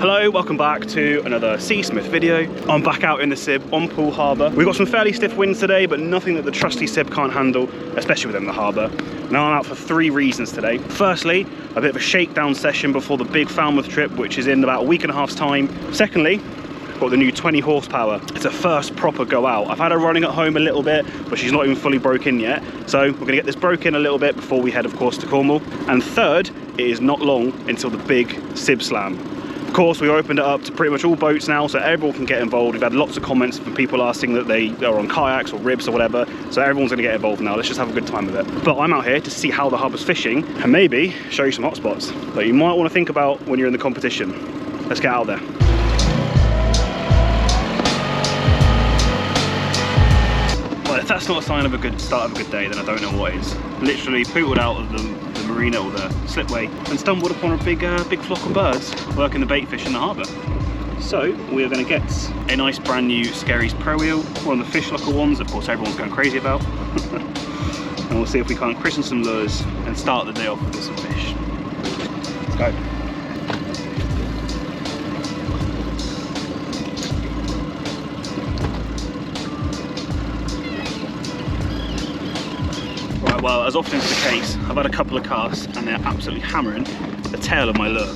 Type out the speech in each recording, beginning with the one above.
Hello, welcome back to another Seasmith video. I'm back out in the SIB on Poole Harbour. We've got some fairly stiff winds today, but nothing that the trusty SIB can't handle, especially within the harbour. Now I'm out for 3 reasons today. Firstly, a bit of a shakedown session before the big Falmouth trip, which is in about a week and a half's time. Secondly, got the new 20 horsepower. It's a first proper go out. I've had her running at home a little bit, but she's not even fully broken yet. So we're gonna get this broken a little bit before we head, of course, to Cornwall. And third, it is not long until the big SIB Slam. Of course, we opened it up to pretty much all boats now, so everyone can get involved. We've had lots of comments from people asking that they are on kayaks or ribs or whatever, so everyone's gonna get involved now. Let's just have a good time with it. But I'm out here to see how the harbour's fishing and maybe show you some hot spots that you might want to think about when you're in the competition. Let's get out there. Well, if that's not a sign of a good start of a good day, then I don't know what is. Literally pootled out of the marina or the slipway and stumbled upon a big flock of birds working the bait fish in the harbour. So we are going to get a nice brand new Skerries Pro Wheel, one of the fish locker ones, of course everyone's going crazy about. And we'll see if we can't christen some lures and start the day off with some fish. Let's go. Well, as often is the case, I've had a couple of casts and they're absolutely hammering the tail of my lure.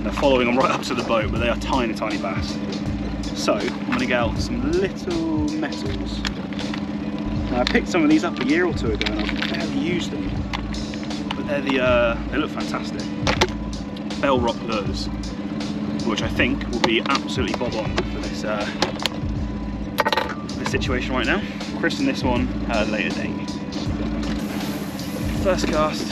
They're following them right up to the boat, but they are tiny, tiny bass. So I'm going to get out some little metals. Now, I picked some of these up a year or 2 ago and I've never used them, but they're they look fantastic. Bell rock lures, which I think will be absolutely bob on for this situation right now. Christen this one at a later date. First cast.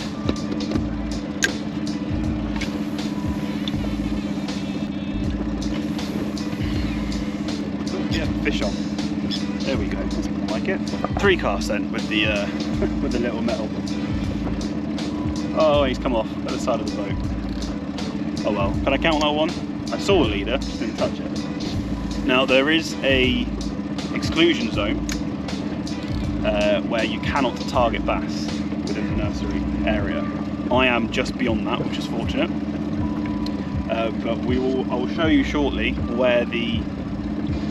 Oh, yeah, fish on. There we go. That's more like it. 3 casts then with the with the little metal. Oh, he's come off at the side of the boat. Oh well. Can I count that one? I saw a leader, just didn't touch it. Now there is a exclusion zone where you cannot target bass within the nursery area. I am just beyond that, which is fortunate. But I will show you shortly where the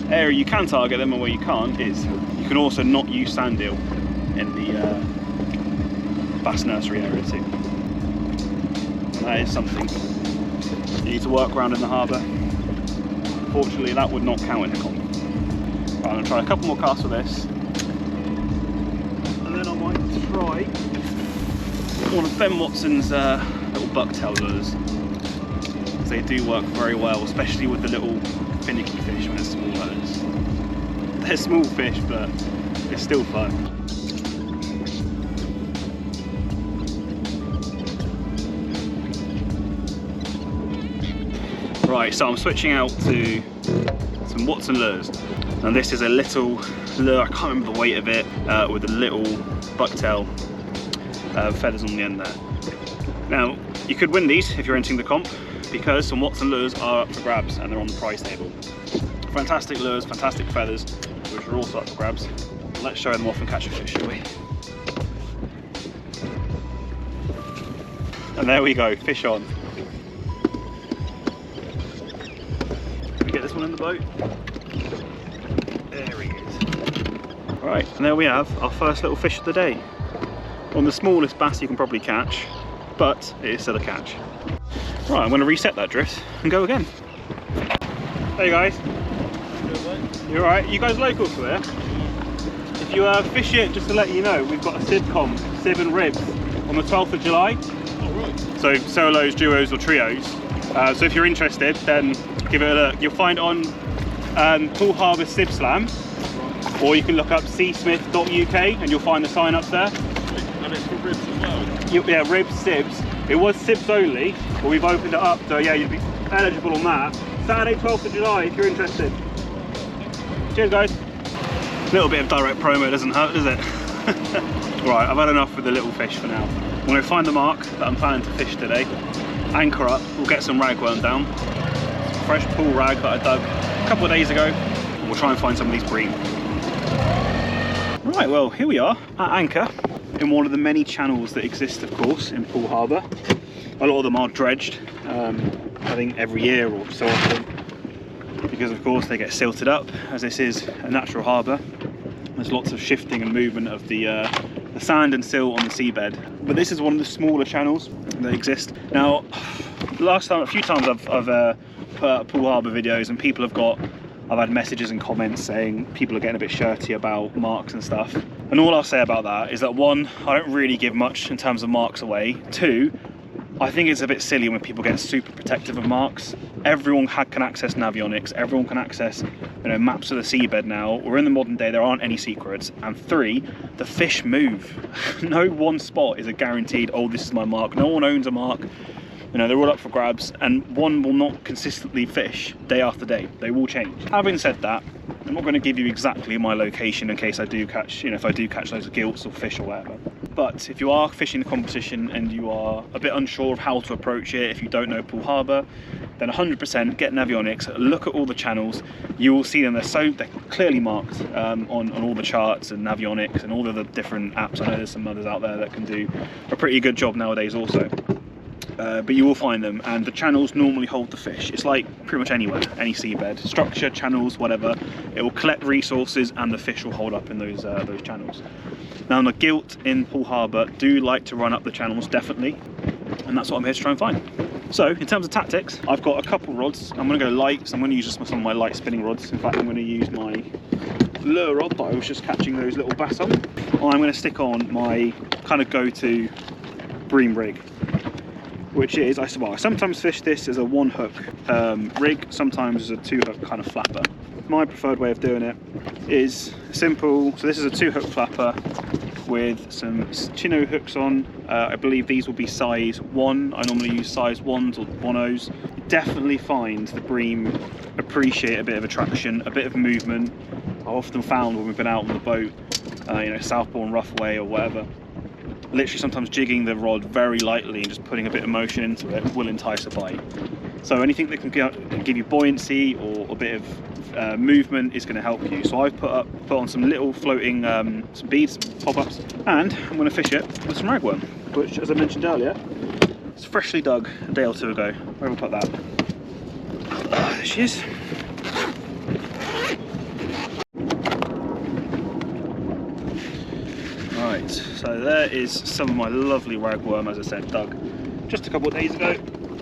area you can target them and where you can't is. You can also not use sand eel in the bass nursery area too. And that is something you need to work around in the harbour. Fortunately, that would not count in the comp. Right, I'm going to try a couple more casts with this. And then I might try one of Ben Watson's little bucktail lures. They do work very well, especially with the little finicky fish when it's small birds. They're small fish, but it's still fun. Right, so I'm switching out to some Watson lures. And this is a little lure, I can't remember the weight of it, with a little bucktail feathers on the end there. Now, you could win these if you're entering the comp, because some Watson lures are up for grabs and they're on the prize table. Fantastic lures, fantastic feathers, which are also up for grabs. Let's show them off and catch a fish, shall we? And there we go, fish on. Can we get this one in the boat? There he is. Right, and there we have our first little fish of the day. On the smallest bass you can probably catch, but it is still a catch. Right, I'm going to reset that drift and go again. Hey guys. You alright? You guys local to here? If you fish it, just to let you know, we've got a SIB comp, SIB and ribs, on the 12th of July. Oh, right. So solos, duos or trios. So if you're interested, then give it a look. You'll find it on Poole Harbour SIB Slam, right. Or you can look up seasmith.uk and you'll find the sign ups there. And it's for ribs as well? Yeah, ribs, SIBs. It was SIBs only, but we've opened it up, so yeah, you'd be eligible on that. Saturday 12th of July if you're interested. Cheers guys. A little bit of direct promo doesn't hurt, does it? Right, I've had enough with the little fish for now. going to find the mark that I'm planning to fish today, anchor up, we'll get some ragworm down, some fresh pool rag that I dug a couple of days ago, and we'll try and find some of these bream. Right, well, here we are at anchor in one of the many channels that exist, of course, in Poole Harbour. A lot of them are dredged, I think every year or so often, because of course they get silted up, as this is a natural harbour. There's lots of shifting and movement of the sand and silt on the seabed. But this is one of the smaller channels that exist. Now, a few times I've put out Poole Harbour videos, and I've had messages and comments saying people are getting a bit shirty about marks and stuff. And all I'll say about that is that, one, I don't really give much in terms of marks away. Two, I think it's a bit silly when people get super protective of marks. Everyone can access navionics, everyone can access maps of the seabed now. We're in the modern day, there aren't any secrets. And three, the fish move. No one spot is a guaranteed, oh, this is my mark. No one owns a mark. They're all up for grabs, and one will not consistently fish day after day. They will change. Having said that, I'm not going to give you exactly my location in case I do catch, if I do catch loads of gilts or fish or whatever. But if you are fishing the competition and you are a bit unsure of how to approach it, if you don't know Poole Harbour, then 100% get navionics, look at all the channels. You will see them, they're clearly marked on all the charts and navionics and all of the different apps. I know there's some others out there that can do a pretty good job nowadays also. But you will find them, and the channels normally hold the fish. It's like pretty much anywhere, any seabed, structure, channels, whatever. It will collect resources, and the fish will hold up in those channels. Now, the gilt in Poole Harbour do like to run up the channels, definitely, and that's what I'm here to try and find. So, in terms of tactics, I've got a couple rods. I'm going to go light, so I'm going to use some of my light spinning rods. In fact, I'm going to use my lure rod that I was just catching those little bass on. I'm going to stick on my kind of go-to bream rig, which is, I sometimes fish this as a one hook rig, sometimes as a two hook kind of flapper. My preferred way of doing it is simple. So this is a two hook flapper with some chino hooks on. I believe these will be size 1. I normally use size 1s or 1.0s. Definitely find the bream appreciate a bit of attraction, a bit of movement. I've often found when we've been out on the boat, southbound rough way or whatever, literally sometimes jigging the rod very lightly and just putting a bit of motion into it will entice a bite. So anything that can give you buoyancy or a bit of movement is going to help you. So I've put on some little floating some beads, pop-ups, and I'm going to fish it with some ragworm, which, as I mentioned earlier, it's freshly dug a day or two ago. Where have I put that? There she is. Right, so there is some of my lovely ragworm, as I said, dug just a couple of days ago.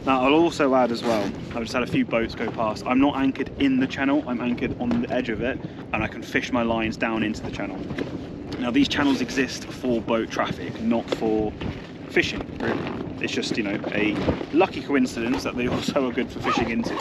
Now, I'll also add as well, I've just had a few boats go past. I'm not anchored in the channel, I'm anchored on the edge of it, and I can fish my lines down into the channel. Now, these channels exist for boat traffic, not for fishing, really. It's just, a lucky coincidence that they also are good for fishing into.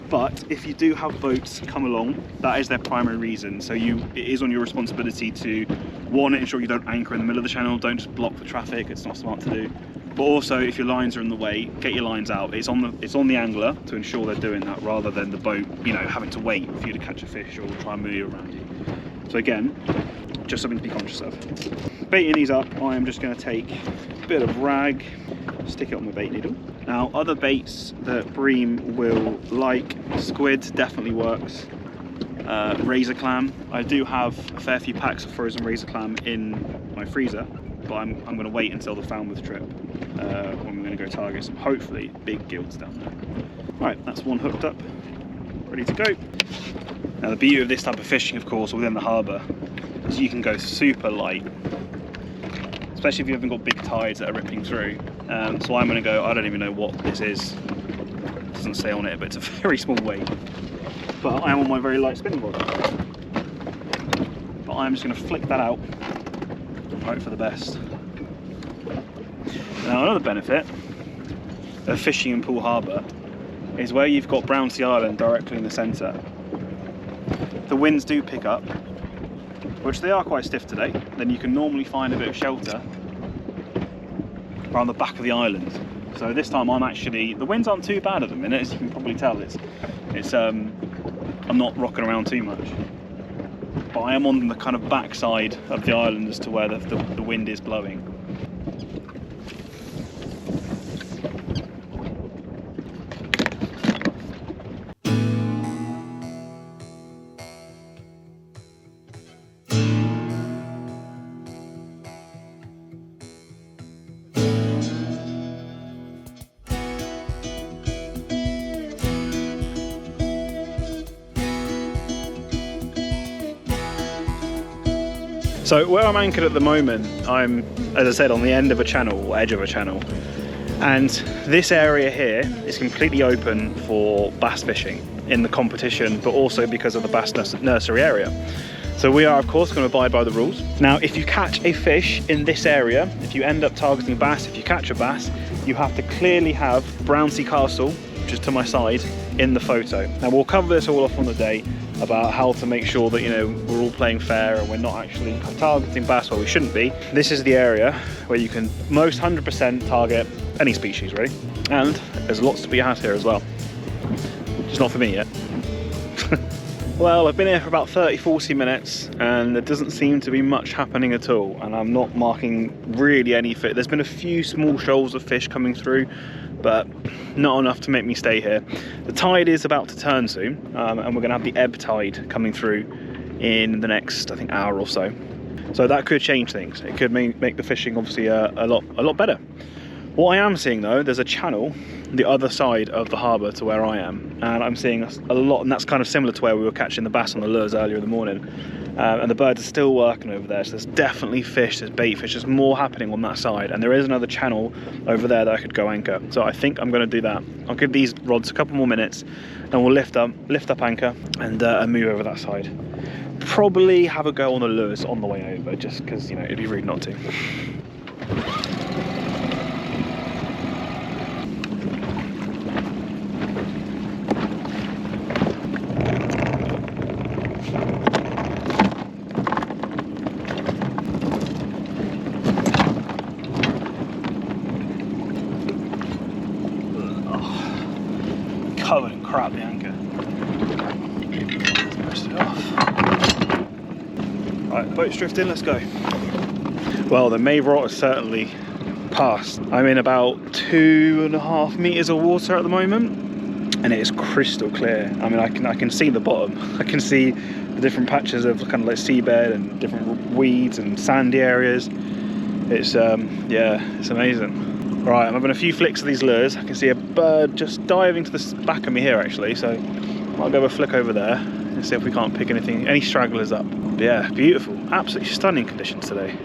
But if you do have boats come along, that is their primary reason. So it is on your responsibility to, one, ensure you don't anchor in the middle of the channel, don't just block the traffic, it's not smart to do. But also, if your lines are in the way, get your lines out. It's on the angler to ensure they're doing that, rather than the boat, having to wait for you to catch a fish or try and move around you. So again, just something to be conscious of. Baiting these up, I am just going to take a bit of rag, stick it on my bait needle. Now, other baits that bream will like, squid definitely works. Razor clam. I do have a fair few packs of frozen razor clam in my freezer, but I'm going to wait until the Falmouth trip when we're going to go target some hopefully big gilts down there. Right, that's one hooked up, ready to go. Now, the beauty of this type of fishing, of course, within the harbour, is you can go super light, especially if you haven't got big tides that are ripping through. So I'm going to go, I don't even know what this is, it doesn't say on it, but it's a very small weight. But I am on my very light spinning rod. But I'm just going to flick that out and hope for the best. Now, another benefit of fishing in Poole Harbour is where you've got Brownsea Island directly in the centre. The winds do pick up, which they are quite stiff today. Then you can normally find a bit of shelter around the back of the island. So this time the winds aren't too bad at the minute, as you can probably tell. I'm not rocking around too much. But I am on the kind of backside of the island as to where the wind is blowing. So where I'm anchored at the moment, I'm, as I said, on the end of a channel, or edge of a channel. And this area here is completely open for bass fishing in the competition, but also because of the bass nursery area. So we are, of course, going to abide by the rules. Now, if you catch a fish in this area, if you end up targeting bass, if you catch a bass, you have to clearly have Brownsea Castle, which is to my side, in the photo. Now, we'll cover this all off on the day about how to make sure that, you know, we're all playing fair and we're not actually targeting bass where we shouldn't be. This is the area where you can most 100% target any species, really. And there's lots to be had here as well. Just not for me yet. Well, I've been here for about 30-40 minutes and there doesn't seem to be much happening at all, and I'm not marking really any fish. There's been a few small shoals of fish coming through, but not enough to make me stay here. The tide is about to turn soon, and we're going to have the ebb tide coming through in the next, I think, hour or so. So that could change things. It could make the fishing obviously a lot better. What I am seeing though, there's a channel the other side of the harbour to where I am, and I'm seeing a lot, and that's kind of similar to where we were catching the bass on the lures earlier in the morning. And the birds are still working over there, so there's definitely fish, there's bait fish, there's more happening on that side, and there is another channel over there that I could go anchor. So I think I'm going to do that. I'll give these rods a couple more minutes and we'll lift up anchor and move over that side. Probably have a go on the lures on the way over, just because, you know, it'd be rude not to. Covered in crap, the anchor. Let's push it off. Right, boat's drifting, let's go. Well, the May rot has certainly passed. I'm in about 2.5 meters of water at the moment, and it is crystal clear. I mean, I can see the bottom. I can see the different patches of kind of like seabed and different weeds and sandy areas. It's yeah, it's amazing. Right, I'm having a few flicks of these lures. I can see a bird just diving to the back of me here actually, so I'll go a flick over there and see if we can't pick any stragglers up. But yeah, beautiful, absolutely stunning conditions today.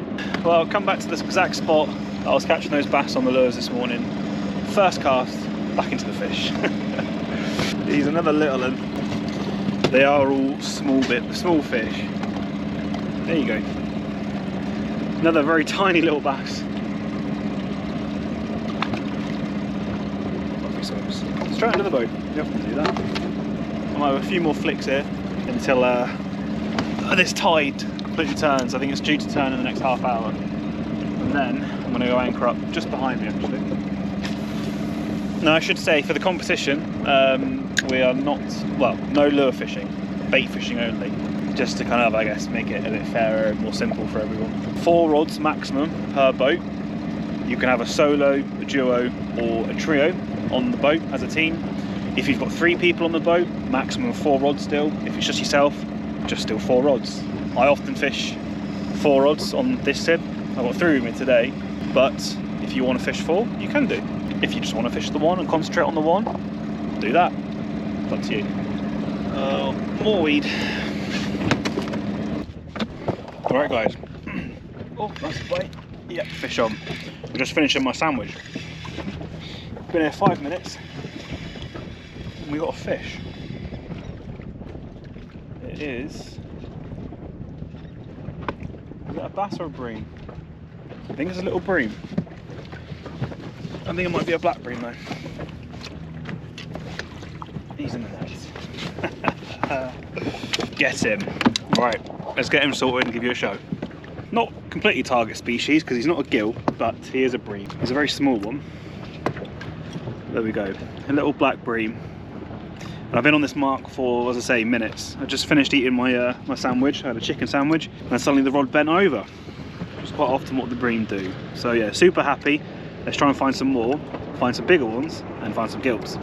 Well, I'll come back to this exact spot that I was catching those bass on the lures this morning. First cast, back into the fish. He's another little one. They are all small fish. There you go. Another very tiny little bass. Straight into the boat. You have to do that. I'll have a few more flicks here until this tide completely turns. I think it's due to turn in the next half hour. And then I'm going to go anchor up just behind me actually. Now I should say, for the competition, we are not, well, no lure fishing, bait fishing only. Just to kind of, I guess, make it a bit fairer and more simple for everyone. 4 rods maximum per boat. You can have a solo, a duo or a trio on the boat as a team. If you've got 3 people on the boat, maximum 4 rods still. If it's just yourself, just still 4 rods. I often fish 4 rods on this SIB. I've got 3 with me today, but if you want to fish 4, you can do. If you just want to fish the one and concentrate on the one, do that. It's up to you. More weed. Alright guys. Oh, nice bite. Yeah, fish on. I'm just finishing my sandwich. Been here 5 minutes and we got a fish. It is that a bass or a bream? I think it's a little bream. I think it might be a black bream though. He's in the net. Get him. Right, let's get him sorted and give you a show. Not completely target species because he's not a gill, but he is a bream. He's a very small one. There we go, a little black bream. And I've been on this mark for, as I say, minutes. I just finished eating my my sandwich. I had a chicken sandwich, and suddenly the rod bent over. Which is quite often what the bream do. So yeah, super happy. Let's try and find some more, find some bigger ones, and find some gills.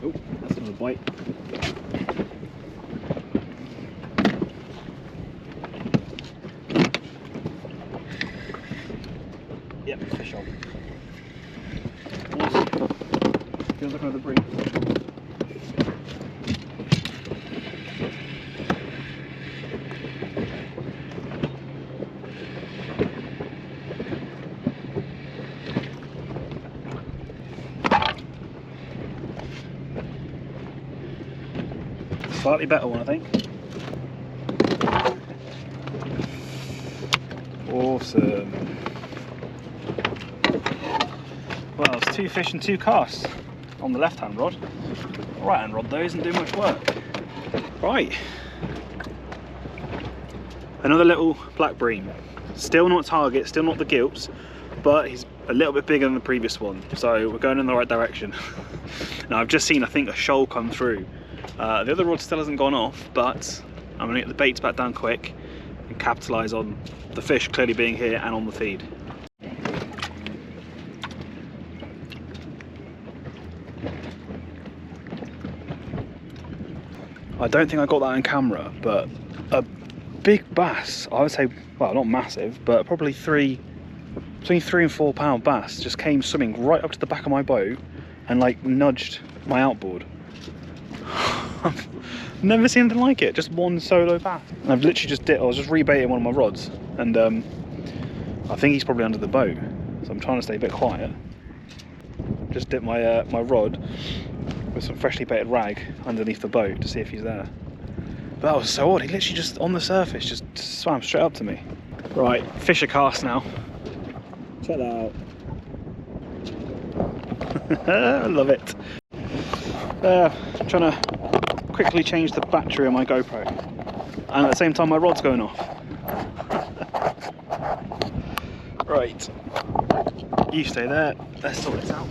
Oh, that's another bite. Yep, fish on. Awesome. Feels like another bream. Slightly better one, I think. Awesome. Well, it's 2 fish and 2 casts on the left-hand rod. Right-hand rod though isn't doing much work. Right. Another little black bream. Still not target, still not the gilts, but he's a little bit bigger than the previous one, so we're going in the right direction. Now I've just seen, I think, a shoal come through. The other rod still hasn't gone off, but I'm gonna get the baits back down quick and capitalise on the fish clearly being here and on the feed. I don't think I got that on camera, but a big bass, I would say, well, not massive, but probably between 3 and 4 pound bass just came swimming right up to the back of my boat and like nudged my outboard. I've never seen anything like it, just one solo bass. And I've literally just I was just rebaiting one of my rods, and I think he's probably under the boat, so I'm trying to stay a bit quiet. Just dipped my my rod with some freshly baited rag underneath the boat to see if he's there. But that was so odd, he literally just on the surface just swam straight up to me. Right, fish are cast now. Check that out. I love it. I'm trying to quickly change the battery on my GoPro, and at the same time my rod's going off. Right, you stay there, let's sort this out.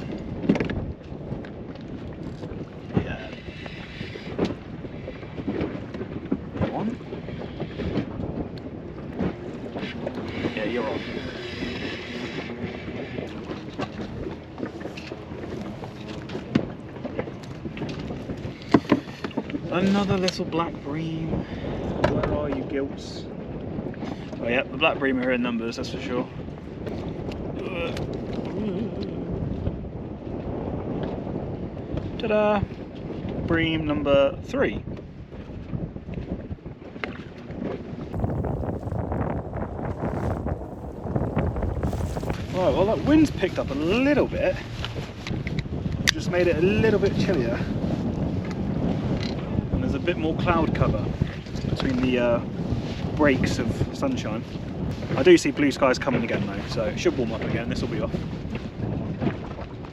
Yeah. On? Yeah, you're on. Another little black bream. Where are you, gilts? Oh yeah, the black bream are in numbers, that's for sure. Ta-da! Bream number 3. Right, well that wind's picked up a little bit. Just made it a little bit chillier. A bit more cloud cover between the breaks of sunshine. I do see blue skies coming again though, so it should warm up again. This will be off.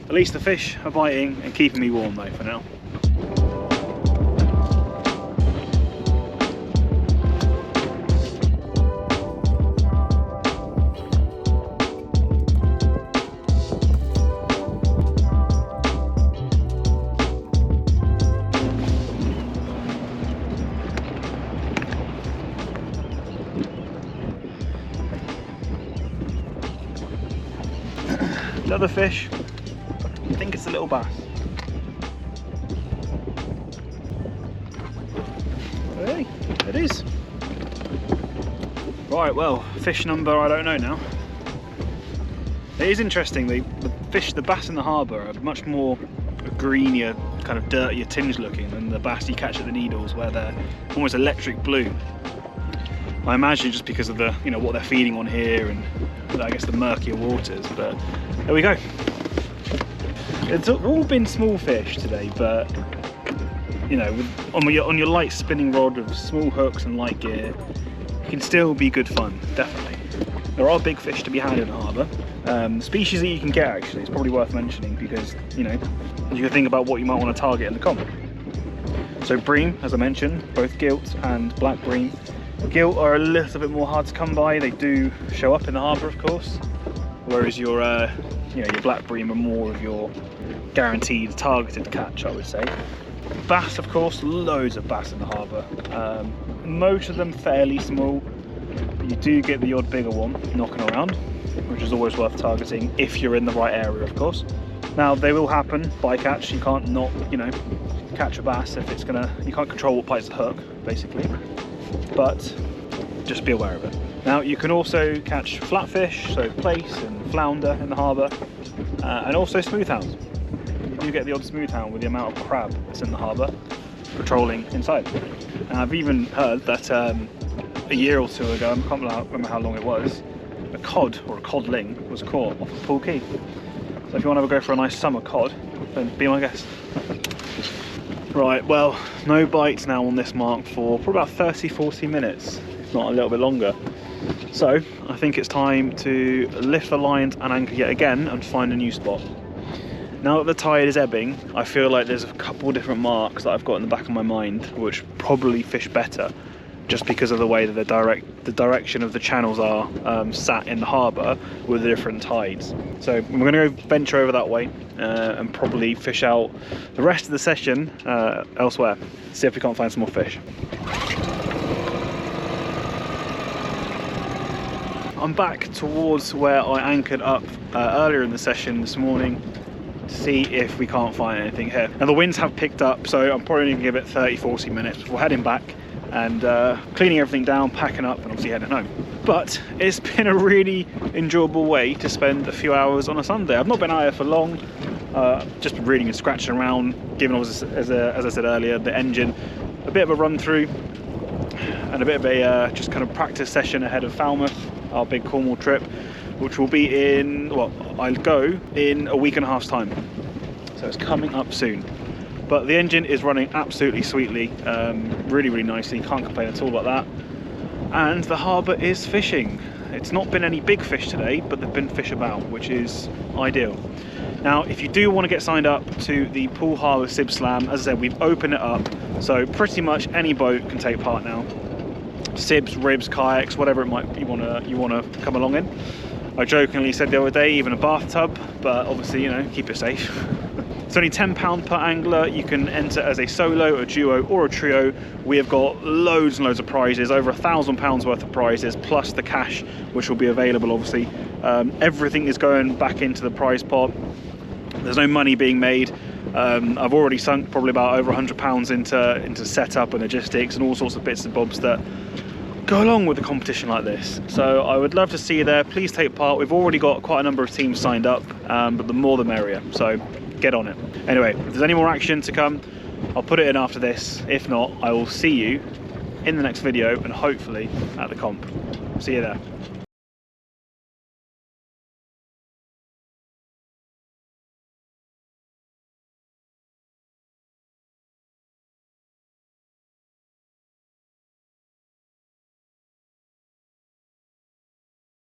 At least the fish are biting and keeping me warm though for now. Another fish, I think it's a little bass. Hey, it is. Right, well, fish number I don't know now. It is interesting, the bass in the harbour are much more greenier, kind of dirtier tinge looking than the bass you catch at the Needles, where they're almost electric blue. I imagine just because of the, what they're feeding on here and I guess the murkier waters, but there we go. It's all been small fish today, but on your light spinning rod with small hooks and light gear, it can still be good fun, definitely. There are big fish to be had in the harbour. Species that you can get actually, it's probably worth mentioning because, you can think about what you might want to target in the common. So bream, as I mentioned, both gilt and black bream. Gilt are a little bit more hard to come by. They do show up in the harbour, of course, whereas your black bream are more of your guaranteed targeted catch, I would say. Bass, of course, loads of bass in the harbour. Most of them fairly small, but you do get the odd bigger one knocking around, which is always worth targeting if you're in the right area, of course. Now, they will happen by catch. You can't not, catch a bass if it's you can't control what bites the hook, basically. But just be aware of it. Now you can also catch flatfish, so plaice and flounder in the harbour, and also smoothhounds. You do get the odd smoothhound with the amount of crab that's in the harbour patrolling inside. And I've even heard that a year or two ago, I can't remember how long it was, a cod or a codling was caught off of Poole Quay. So if you want to go for a nice summer cod, then be my guest. Right, well, no bites now on this mark for probably about 30-40 minutes, if not a little bit longer. So I think it's time to lift the lines and anchor yet again and find a new spot. Now that the tide is ebbing, I feel like there's a couple different marks that I've got in the back of my mind which probably fish better, just because of the way that the direction of the channels are sat in the harbour with the different tides. So we're going to go venture over that way and probably fish out the rest of the session elsewhere. See if we can't find some more fish. I'm back towards where I anchored up earlier in the session this morning to see if we can't find anything here. Now the winds have picked up, so I'm probably going to give it 30-40 minutes before heading back and cleaning everything down, packing up and obviously heading home. But it's been a really enjoyable way to spend a few hours on a Sunday. I've not been out here for long, just been reading and scratching around, giving, as I said earlier, the engine a bit of a run through and a bit of a just kind of practice session ahead of Falmouth, our big Cornwall trip, which will be in, well, I'll go in a week and a half's time. So it's coming up soon. But the engine is running absolutely sweetly, really, really nicely, can't complain at all about that. And the harbour is fishing. It's not been any big fish today, but there've been fish about, which is ideal. Now, if you do want to get signed up to the Poole Harbour SIB Slam, as I said, we've opened it up, so pretty much any boat can take part now. Sibs, ribs, kayaks, whatever it might you want to come along in. I jokingly said the other day, even a bathtub, but obviously, you know, keep it safe. It's only £10 per angler. You can enter as a solo, a duo or a trio. We have got loads and loads of prizes, over £1,000 worth of prizes, plus the cash, which will be available obviously. Everything is going back into the prize pot. There's no money being made. I've already sunk probably about over £100 into setup and logistics and all sorts of bits and bobs that go along with a competition like this. So I would love to see you there. Please take part. We've already got quite a number of teams signed up, but the more the merrier, so get on it. Anyway, if there's any more action to come, I'll put it in after this. If not, I will see you in the next video and hopefully at the comp. See you there.